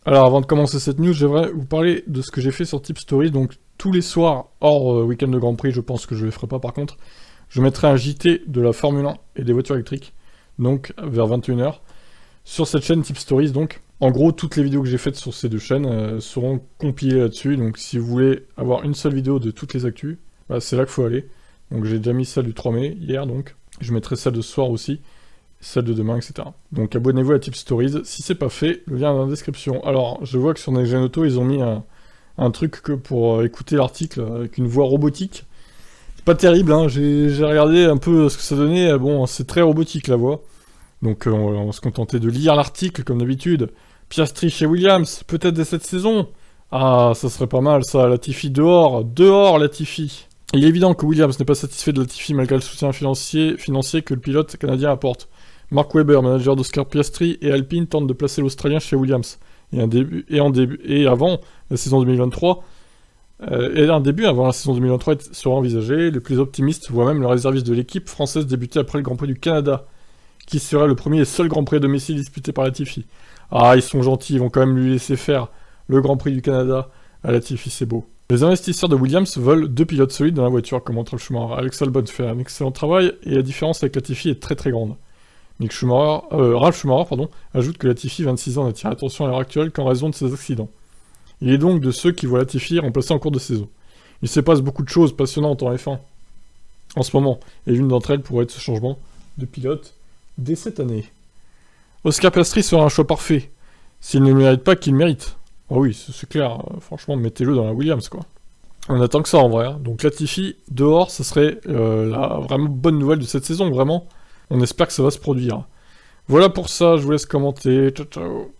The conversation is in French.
Alors avant de commencer cette news, j'aimerais vous parler de ce que j'ai fait sur Tip Stories. Donc tous les soirs, hors week-end de Grand Prix, je pense que je ne le ferai pas par contre, je mettrai un JT de la Formule 1 et des voitures électriques, donc vers 21h, sur cette chaîne Tip Stories. Donc en gros, toutes les vidéos que j'ai faites sur ces deux chaînes seront compilées là-dessus. Donc si vous voulez avoir une seule vidéo de toutes les actus, bah, c'est là qu'il faut aller. Donc j'ai déjà mis celle du 3 mai, hier donc. Je mettrai celle de ce soir aussi, celle de demain, etc. Donc abonnez-vous à Tip Stories, si c'est pas fait, le lien est dans la description. Alors, je vois que sur Next Gen Auto, ils ont mis un truc que pour écouter l'article avec une voix robotique. C'est pas terrible, hein, j'ai regardé un peu ce que ça donnait, bon, c'est très robotique la voix. Donc on va se contenter de lire l'article comme d'habitude. Piastri chez Williams, peut-être dès cette saison. Ah, ça serait pas mal ça, Latifi dehors, dehors Latifi. Il est évident que Williams n'est pas satisfait de Latifi malgré le soutien financier que le pilote canadien apporte. Mark Webber, manager d'Oscar Piastri, et Alpine tentent de placer l'Australien chez Williams. Et avant la saison 2023, un début avant la saison 2023 sera envisagé. Les plus optimistes voient même le réserviste de l'équipe française débuter après le Grand Prix du Canada, qui serait le premier et seul Grand Prix à domicile disputé par Latifi. Ah, ils sont gentils, ils vont quand même lui laisser faire le Grand Prix du Canada à Latifi, c'est beau. Les investisseurs de Williams veulent deux pilotes solides dans la voiture, comme entre Schumacher. Alex Albon fait un excellent travail, et la différence avec Latifi est très très grande. Ralf Schumacher ajoute que Latifi, 26 ans, n'attire l'attention à l'heure actuelle qu'en raison de ses accidents. Il est donc de ceux qui voient Latifi remplacé en cours de saison. Il se passe beaucoup de choses passionnantes en F1 en ce moment, et l'une d'entre elles pourrait être ce changement de pilote dès cette année. Oscar Piastri sera un choix parfait, s'il ne le mérite pas qu'il mérite. Oh oui, c'est clair, franchement, mettez-le dans la Williams, quoi. On attend que ça en vrai, hein. Donc Latifi, dehors, ça serait la vraiment bonne nouvelle de cette saison, vraiment. On espère que ça va se produire. Voilà pour ça, je vous laisse commenter. Ciao, ciao.